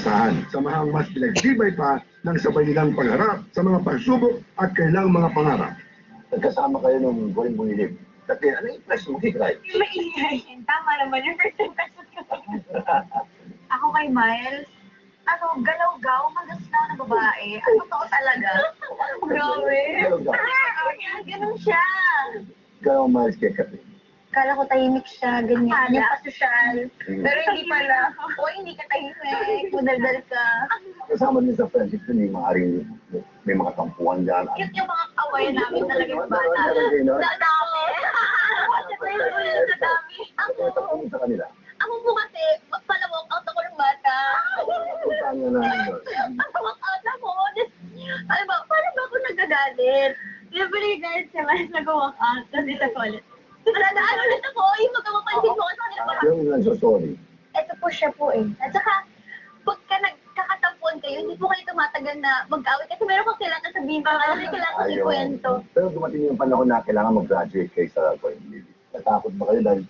inaasahan. Samahang mas pinagsibay pa ng sabay nilang pagharap sa mga pagsubok at kailang mga pangarap. Nagkasama kayo nung buling-bulilip. Kasi ano yung impression mo kay Cry? Maingay. Tama naman yung first impression ko. Ako kay Miles, galaw-gaw, magasnaw na babae. Totoo talaga. Grabe. Ganun siya. Gano'ng Miles kay Catherine? Kala ko tahimik siya, ganyan. Kanya pa sosyal. Pero hindi pala. Hindi ka tahimik. Madaldal ka. Kasama din sa friendship din, may mga tampuan dyan. Cute yung mga kawayan namin talaga yung bata. Dadami. Dadami. Ako sa kanila. Ako po kasi, pala-walk out ako ng bata. Pala-walk out ako. Alam ba, parang ba ako nagagalit? Siyempre nagagalit siya, mas nag-walk out. Kasi sa college. Naladaan ulit ako, yung magkamapansin mo kasi nila pa. Yung nagsosorry. Ito po siya po eh. At saka, pagka nagkakatampuan kayo, hindi po kayo tumatagal na mag-away kasi meron kang kailangan sabihin pa, kasi kailangan ikwento. Pero dumating yung panahon na kailangan mag-graduate kayo sa Coinbase. Natakot ba kayo dahil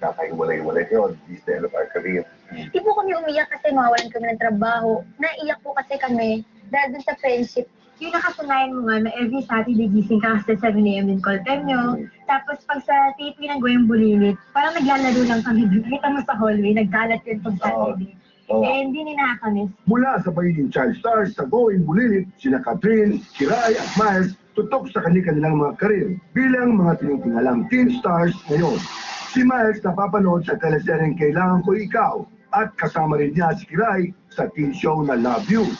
kakahiwalay-walay kayo, this the end of our career? Hindi po kami umiyak kasi mawalan kami ng trabaho. Naiyak po kasi kami dahil dun sa friendship. Yung nakasunayan mo nga na every Saturday gising ka kasi 7 a.m. din call time nyo. Tapos pag sa taping ng Goyang Bulilit, parang naglalaro lang kami doon. Kita mo sa hallway, nagkalat yun pag Saturday. Eh, hindi ni nakakamiss. Mula sa pagiging child stars sa Going Bulilit, sina Catherine, Kiray at Miles tutok sa kanilang mga karir bilang mga tinutingalang teen stars ngayon. Si Miles napapanood sa teleseryeng Kailangan Ko Ikaw at kasama rin niya si Kiray sa teen show na Love You.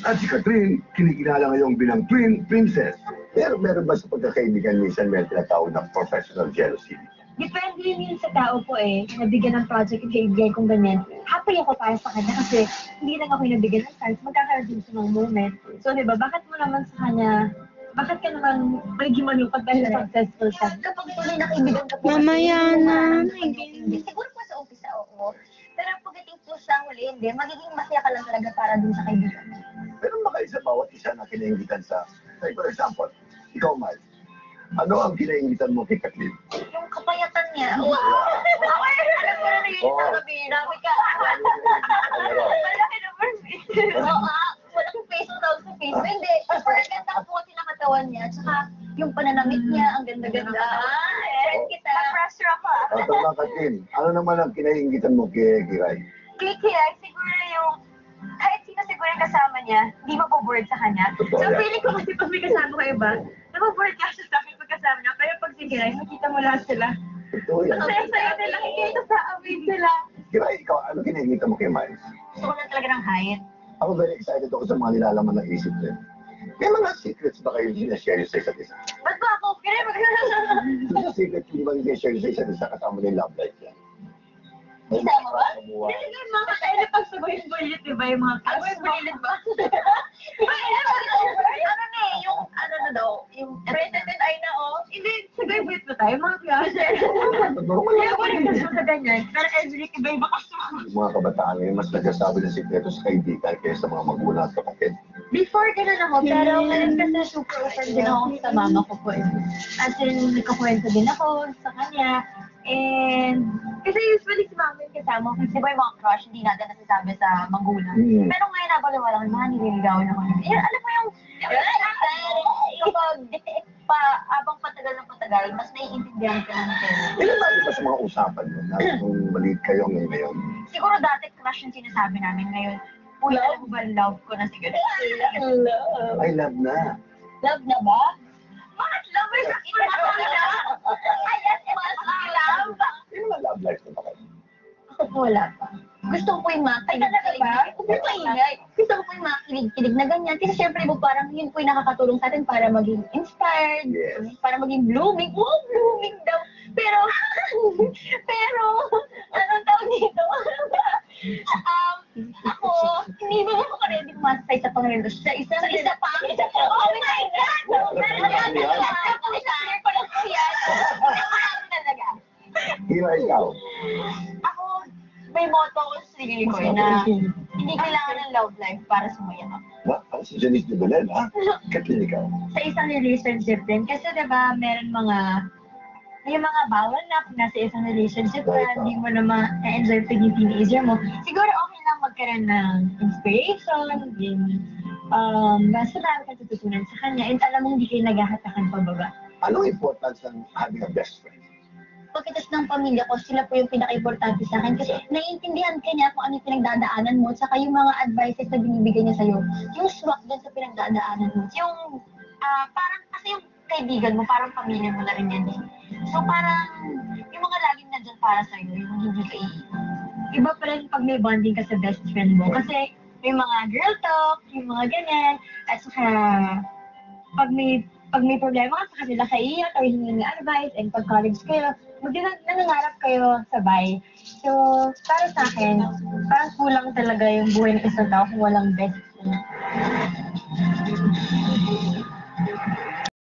At si Catherine, kinikilala ngayong bilang twin princess. Pero meron ba sa pagkakaibigan minsan may tinatawag na professional jealousy? Depende rin yun sa tao po eh. Nabigyan ng project yung kaibigan kong ganyan. Happy ako para sa kanya kasi hindi lang ako yung nabigyan ng chance. Magkakaroon din siya ng moment. So diba, bakit mo naman sa kanya, bakit ka naman magiging malungkot dahil successful siya? Kapag tuloy na kaibigan ka po. Mamaya na. Siguro po sa umpisa, oo. Pero pagdating po sa huli, hindi. Magiging masaya ka lang talaga para dun sa kaibigan. Pero baka sa bawat isa na kinaingitan sa, like for example, ikaw, Miles, ano ang kinaingitan mo kay Kathleen? Yung kapayatan niya. Wow! Alam mo na yun sa gabi. Dami ka. Malaki naman. Oo, walang face daw sa face. Hindi. Ang ganda po kasi nakatawan niya. Tsaka yung pananamit niya, ang ganda-ganda. Friend kita. Na-pressure ako. Ito na, Kathleen, ano naman ang kinaingitan mo kay Kiray? Kay Kiray, siguro yung kahit sino siguro yung kasama niya, hindi maboboard sa kanya. So feeling ko kasi pag may kasama ko iba, naboboard ka siya sa akin pag kasama niya. Pero pag si Kiray, makita mo lahat sila. Ito yan. Saya-saya nila, nakikita sa amin sila. Kiray, ikaw, ano kinaingitan mo kay Miles? Gusto ko lang talaga ng height. Ako very excited ako sa mga nilalaman ng isip niya. May mga secrets ba kayo sinashare sa isa't isa? Ba't ba ako? Kiray, Mga secrets hindi ba sinashare sa isa't isa kasama ng love life yan? Isama ba? Hindi yung mga kailan pag sabuhin-bulit, di ba? Yung mga sabuhin-bulit ba? Ano na eh, yung ano na daw, yung president ay na oh. Hindi, sabuhin-bulit ba tayo? Mga klase. Normal Kaya ko rin gusto sa ganyan. Pero every iba-iba kasi. Yung mga kabataan ngayon, mas nagsasabi ng sikreto sa kaibigan kaysa sa mga magulang at kapatid. Before ganun ako, pero ngayon kasi super open din ako sa mama ko po. As in, nagkakwento din ako sa kanya. And, kasi usually si mama yung kasama ko. Kasi ba yung mga crush, hindi natin nasasabi sa magulang. Pero ngayon nabaliwala ko, mga nililigawan ako. Alam mo yung abang patagal ng patagal, mas naiintindihan ka ng kayo. Ilan ba ba sa mga usapan mo na kung maliit kayo ngayon? Siguro dati crush yung sinasabi namin ngayon. Uy, alam mo ba, love ko na siguro. Love. I love na. Love na ba? Bakit love is ina ko na? Ayan, mas love. Yung mga love life na ba kayo? Ako po wala pa. Gusto ko po yung makinig. Gusto ko ingay. Gusto ko po yung makinig-kinig na ganyan. Kasi syempre po parang yun po yung nakakatulong sa atin para maging inspired. Yes. Para maging blooming. Wow, blooming daw. Pero, anong tawag dito? Ako, hindi mo ako ready masasay sa Panginoon. Sa isa pa. Oh my God! Share ko lang po yan. Talaga. Hira ikaw. Ako, may motto ko sa sarili ko na hindi kailangan ng love life para sumaya ka. Ba? Ang si Janice de Belen, ha? Kathleen ikaw. Sa isang relationship din. Kasi diba, meron mga may mga bawal na kung nasa isang relationship ka, hindi mo na ma-enjoy pagiging teenager mo. Siguro okay lang magkaroon ng inspiration, din, mas marami kang tututunan sa kanya, and alam mo hindi kayo naghahatakan pababa. Anong importance ng having a best friend? Pagkatas ng pamilya ko, sila po yung pinaka-importante sa akin kasi naiintindihan ka niya kung ano yung pinagdadaanan mo, saka yung mga advices na binibigay niya sa'yo, yung swak din sa pinagdadaanan mo. Yung, parang kasi yung kaibigan mo, parang pamilya mo na rin yan. So parang, yung mga laging nandyan para sa'yo, yung hindi ka iiwan. Iba pa rin pag may bonding ka sa best friend mo. Kasi may mga girl talk, yung mga ganyan, at saka pag may problema ka sa kanila kaiyak or hindi ng advice, and pag college kayo, nangangarap kayo sabay. So, para sa akin, parang kulang talaga yung buhay ng isang tao kung walang best friend.